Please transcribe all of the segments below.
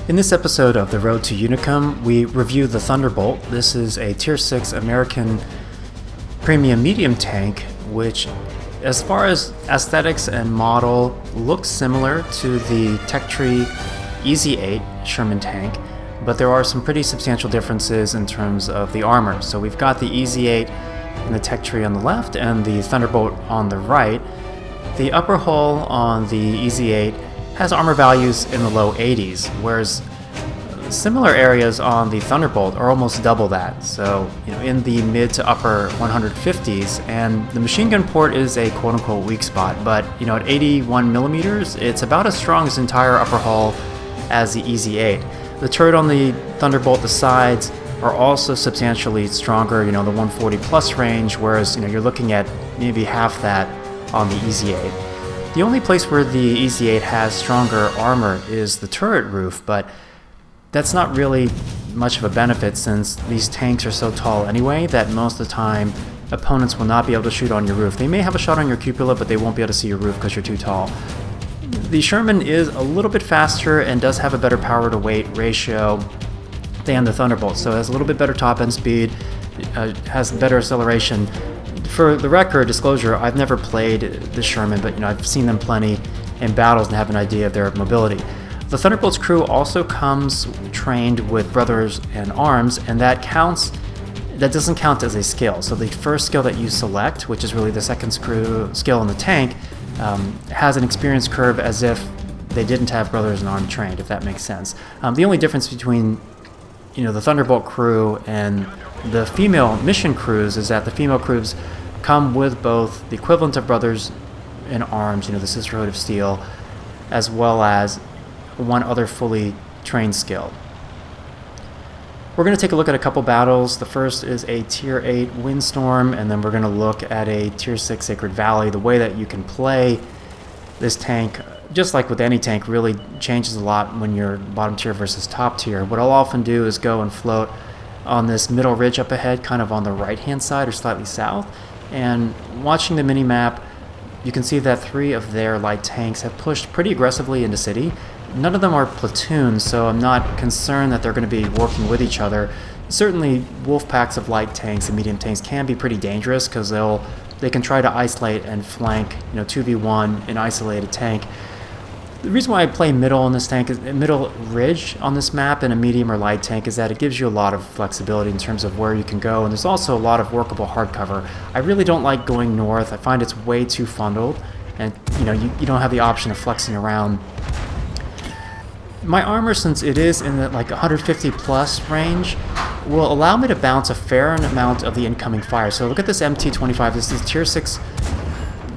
In this episode of The Road to Unicum, we review the Thunderbolt. This is a Tier 6 American premium medium tank, which, as far as aesthetics and model, looks similar to the Tech Tree Easy 8 Sherman tank, but there are some pretty substantial differences in terms of the armor. So we've got the Easy 8 and the Tech Tree on the left and the Thunderbolt on the right. The upper hull on the Easy 8 has armor values in the low 80s, whereas similar areas on the Thunderbolt are almost double that, so in the mid to upper 150s, and the machine gun port is a quote-unquote weak spot, but at 81 millimeters, it's about as strong as the entire upper hull as the Easy 8. The turret on the Thunderbolt, the sides, are also substantially stronger, the 140 plus range, whereas you're looking at maybe half that on the Easy 8. The only place where the Easy 8 has stronger armor is the turret roof, but that's not really much of a benefit since these tanks are so tall anyway that most of the time opponents will not be able to shoot on your roof. They may have a shot on your cupola, but they won't be able to see your roof because you're too tall. The Sherman is a little bit faster and does have a better power to weight ratio than the Thunderbolt, so it has a little bit better top end speed, has better acceleration. For the record, disclosure, I've never played the Sherman, but I've seen them plenty in battles and have an idea of their mobility. The Thunderbolt's crew also comes trained with brothers in arms, and that doesn't count as a skill. So the first skill that you select, which is really the second skill in the tank, has an experience curve as if they didn't have brothers in arms trained, if that makes sense. The only difference between the Thunderbolt crew and the female mission crews is that the female crews come with both the equivalent of brothers in arms, the Sisterhood of Steel, as well as one other fully trained skill. We're going to take a look at a couple battles. The first is a Tier 8 Windstorm, and then we're going to look at a Tier 6 Sacred Valley. The way that you can play this tank, just like with any tank, really changes a lot when you're bottom tier versus top tier. What I'll often do is go and float on this middle ridge up ahead, kind of on the right-hand side or slightly south, and watching the mini-map, you can see that 3 of their light tanks have pushed pretty aggressively into city. None of them are platoons, so I'm not concerned that they're going to be working with each other. Certainly, wolf packs of light tanks and medium tanks can be pretty dangerous because they can try to isolate and flank, 2v1 an isolated tank. The reason why I play middle on this tank, middle ridge on this map in a medium or light tank, is that it gives you a lot of flexibility in terms of where you can go, and there's also a lot of workable hardcover. I really don't like going north. I find it's way too funneled, and you don't have the option of flexing around. My armor, since it is in the 150 plus range, will allow me to bounce a fair amount of the incoming fire. So look at this MT-25. This is Tier 6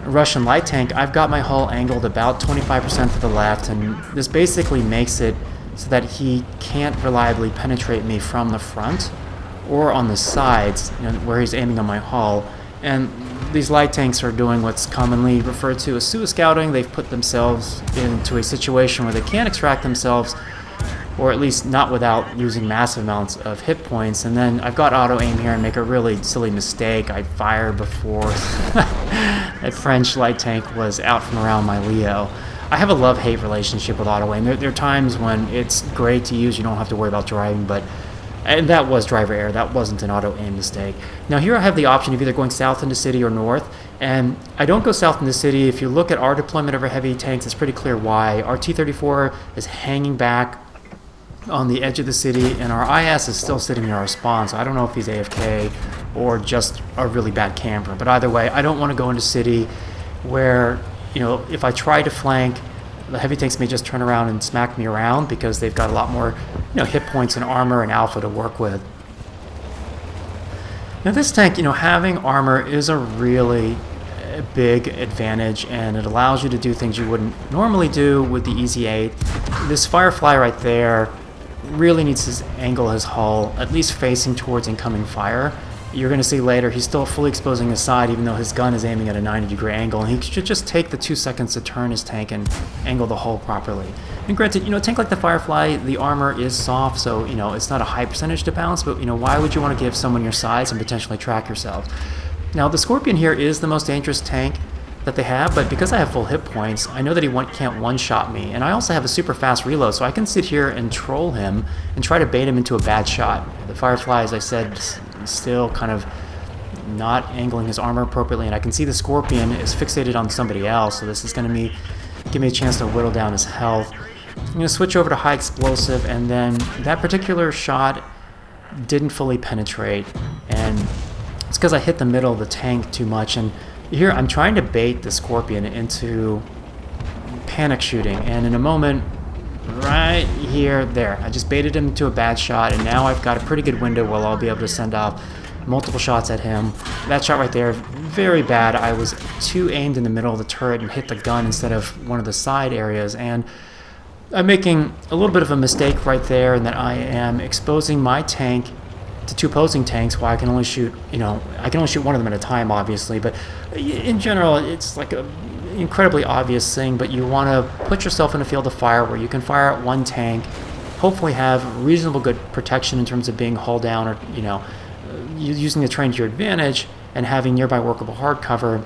Russian light tank. I've got my hull angled about 25% to the left, and this basically makes it so that he can't reliably penetrate me from the front or on the sides, where he's aiming on my hull. And these light tanks are doing what's commonly referred to as suicide scouting. They've put themselves into a situation where they can't extract themselves, or at least not without using massive amounts of hit points. And then I've got auto aim here and make a really silly mistake. I fire before that French light tank was out from around my Leo. I have a love-hate relationship with auto aim. There are times when it's great to use, you don't have to worry about driving, and that was driver error. That wasn't an auto aim mistake. Now here I have the option of either going south into city or north, and I don't go south into city. If you look at our deployment of our heavy tanks, it's pretty clear why. Our T-34 is hanging back on the edge of the city, and our IS is still sitting near our spawn, so I don't know if he's AFK or just a really bad camper. But either way, I don't want to go into city where, if I try to flank, the heavy tanks may just turn around and smack me around because they've got a lot more, hit points and armor and alpha to work with. Now this tank, having armor is a really big advantage, and it allows you to do things you wouldn't normally do with the Easy 8. This Firefly right there really needs to angle his hull at least facing towards incoming fire. You're going to see later he's still fully exposing his side even though his gun is aiming at a 90-degree angle, and he should just take the 2 seconds to turn his tank and angle the hull properly. And granted, a tank like the Firefly, the armor is soft, so it's not a high percentage to balance, but why would you want to give someone your size and potentially track yourself? Now the Scorpion here is the most dangerous tank that they have, but because I have full hit points, I know that he can't one-shot me. And I also have a super fast reload, so I can sit here and troll him and try to bait him into a bad shot. The Firefly, as I said, is still kind of not angling his armor appropriately, and I can see the Scorpion is fixated on somebody else, so this is going to give me a chance to whittle down his health. I'm going to switch over to high explosive, and then that particular shot didn't fully penetrate, and it's because I hit the middle of the tank too much. And here I'm trying to bait the Scorpion into panic shooting, and in a moment, right here, there, I just baited him into a bad shot, and now I've got a pretty good window where I'll be able to send off multiple shots at him. That shot right there, very bad. I was too aimed in the middle of the turret and hit the gun instead of one of the side areas, and I'm making a little bit of a mistake right there in that I am exposing my tank to two opposing tanks while I can only shoot, I can only shoot one of them at a time, obviously, but in general, it's like an incredibly obvious thing, but you want to put yourself in a field of fire where you can fire at one tank, hopefully have reasonable good protection in terms of being hull down or, using the terrain to your advantage and having nearby workable hard cover.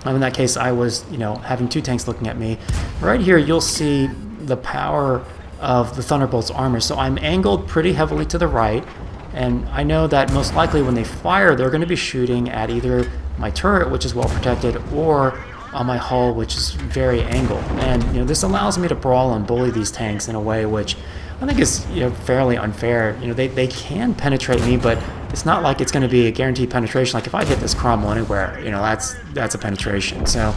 In that case, I was, having two tanks looking at me. Right here, you'll see the power of the Thunderbolt's armor. So I'm angled pretty heavily to the right, and I know that most likely when they fire, they're going to be shooting at either my turret, which is well protected, or on my hull, which is very angled. And this allows me to brawl and bully these tanks in a way which I think is fairly unfair. They can penetrate me, but it's not like it's going to be a guaranteed penetration. Like if I hit this cromwell anywhere, that's a penetration. So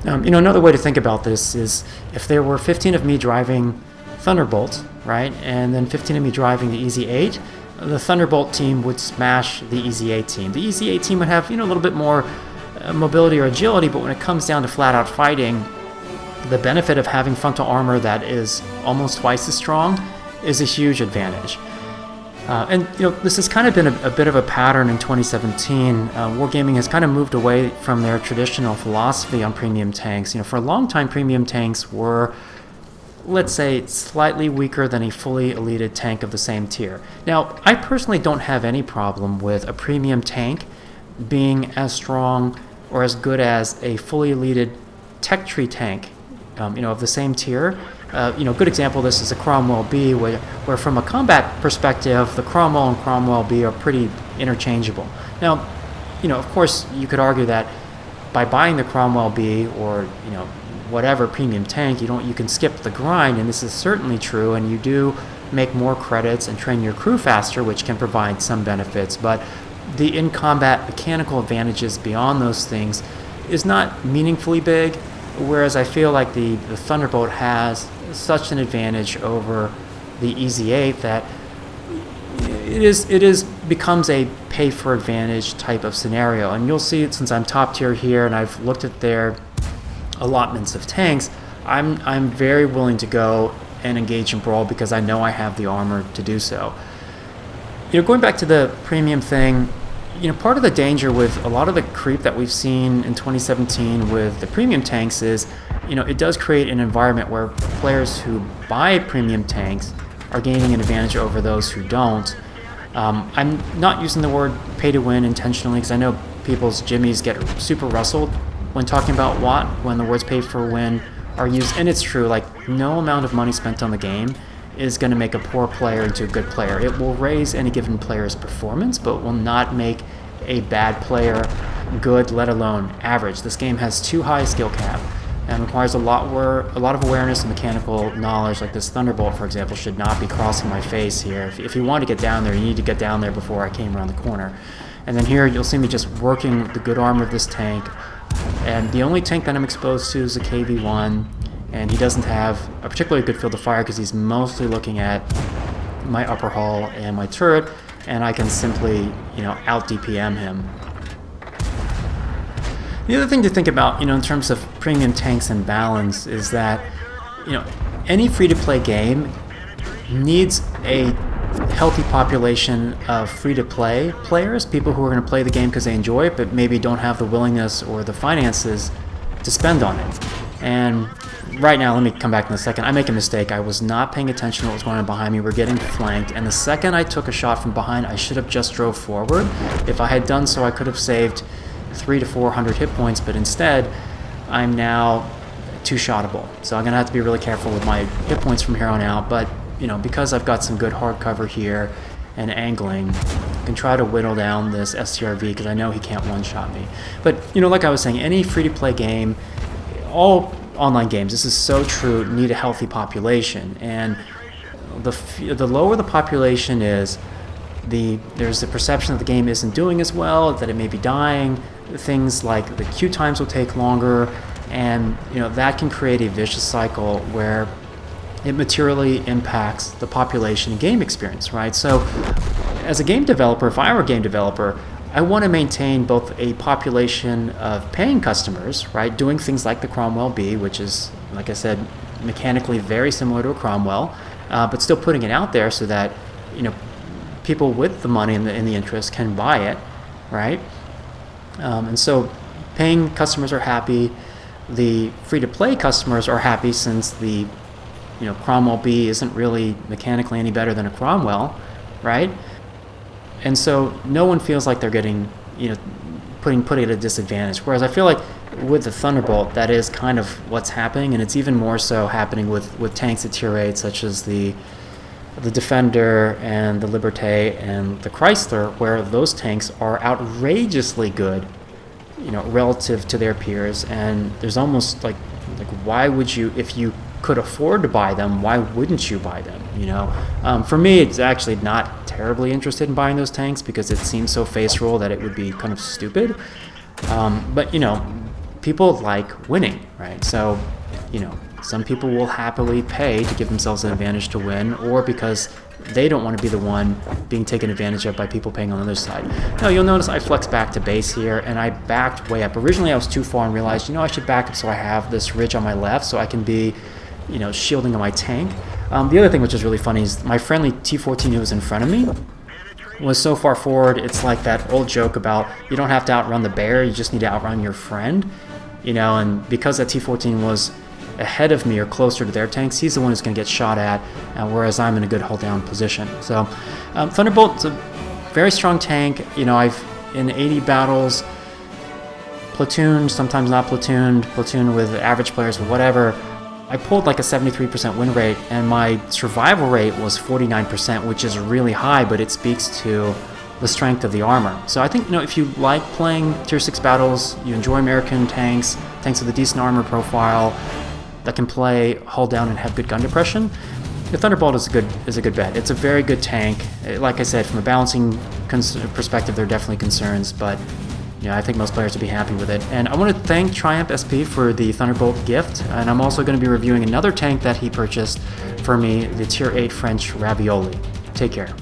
another way to think about this is if there were 15 of me driving Thunderbolt, right, and then 15 of me driving the Easy 8, the Thunderbolt team would smash the Easy 8 team. The Easy 8 team would have a little bit more mobility or agility, but when it comes down to flat-out fighting, the benefit of having frontal armor that is almost twice as strong is a huge advantage. And this has kind of been a bit of a pattern in 2017. Wargaming has kind of moved away from their traditional philosophy on premium tanks. For a long time, premium tanks were, let's say, slightly weaker than a fully elited tank of the same tier. Now, I personally don't have any problem with a premium tank being as strong or as good as a fully elited tech tree tank, of the same tier. Good example of this is a Cromwell B, where from a combat perspective, the Cromwell and Cromwell B are pretty interchangeable. Now, of course, you could argue that by buying the Cromwell B or, whatever premium tank, you can skip the grind, and this is certainly true, and you do make more credits and train your crew faster, which can provide some benefits, but the in-combat mechanical advantages beyond those things is not meaningfully big, whereas I feel like the Thunderbolt has such an advantage over the Easy 8 that it becomes a pay for advantage type of scenario. And you'll see it since I'm top tier here and I've looked at their allotments of tanks, I'm very willing to go and engage in brawl because I know I have the armor to do so. Going back to the premium thing, part of the danger with a lot of the creep that we've seen in 2017 with the premium tanks is, it does create an environment where players who buy premium tanks are gaining an advantage over those who don't. I'm not using the word pay to win intentionally because I know people's jimmies get super rustled when talking about WOT, when the words pay for win are used, and it's true, like no amount of money spent on the game is going to make a poor player into a good player. It will raise any given player's performance, but will not make a bad player good, let alone average. This game has too high a skill cap and requires a lot of awareness and mechanical knowledge. Like this Thunderbolt, for example, should not be crossing my face here. If you want to get down there, you need to get down there before I came around the corner. And then here, you'll see me just working the good armor of this tank. And the only tank that I'm exposed to is the KV-1, and he doesn't have a particularly good field of fire because he's mostly looking at my upper hull and my turret, and I can simply, out DPM him. The other thing to think about, in terms of premium tanks and balance is that, any free-to-play game needs a healthy population of free-to-play players, people who are going to play the game because they enjoy it, but maybe don't have the willingness or the finances to spend on it. And right now, let me come back in a second. I make a mistake. I was not paying attention to what was going on behind me. We're getting flanked, and the second I took a shot from behind, I should have just drove forward. If I had done so, I could have saved 300 to 400 hit points, but instead, I'm now two-shottable. So I'm going to have to be really careful with my hit points from here on out, but you know, because I've got some good hard cover here and angling, I can try to whittle down this STRV because I know he can't one-shot me. But you know, like I was saying, any free-to-play game, all online games, this is so true, need a healthy population. And the lower the population is, there's the perception that the game isn't doing as well, that it may be dying. Things like the queue times will take longer, and you know, that can create a vicious cycle where it materially impacts the population and game experience, right? So as a game developer, if I were a game developer, I want to maintain both a population of paying customers, right, doing things like the Cromwell B, which is, like I said, mechanically very similar to a Cromwell, but still putting it out there so that, you know, people with the money and the interest can buy it, right? And so paying customers are happy. The free-to-play customers are happy since the, you know, Cromwell B isn't really mechanically any better than a Cromwell, right? And so no one feels like they're getting, you know, putting at a disadvantage. Whereas I feel like with the Thunderbolt, that is kind of what's happening, and it's even more so happening with tanks at tier 8, such as the Defender and the Liberté and the Chrysler, where those tanks are outrageously good, you know, relative to their peers. And there's almost like why would you, if you could afford to buy them, why wouldn't you buy them, you know? For me, it's actually not terribly interested in buying those tanks because it seems so face roll that it would be kind of stupid. But, you know, people like winning, right? So, you know, some people will happily pay to give themselves an advantage to win, or because they don't want to be the one being taken advantage of by people paying on the other side. Now, you'll notice I flexed back to base here, and I backed way up. Originally, I was too far and realized, you know, I should back up so I have this ridge on my left so I can be, you know, shielding on my tank. The other thing which is really funny is my friendly T-14 who was in front of me was so far forward. It's like that old joke about you don't have to outrun the bear, you just need to outrun your friend, you know. And because that T-14 was ahead of me or closer to their tanks, he's the one who's going to get shot at, whereas I'm in a good hold down position. So Thunderbolt's a very strong tank. You know, I've in 80 battles platooned, sometimes not platooned with average players or whatever. I pulled like a 73% win rate, and my survival rate was 49%, which is really high, but it speaks to the strength of the armor. So I think, you know, if you like playing tier 6 battles, you enjoy American tanks with a decent armor profile that can play hull down and have good gun depression, the Thunderbolt is a good bet. It's a very good tank. Like I said, from a balancing perspective, there are definitely concerns, but yeah, I think most players would be happy with it. And I want to thank Triumph SP for the Thunderbolt gift, and I'm also going to be reviewing another tank that he purchased for me, the Tier 8 French Ravioli. Take care.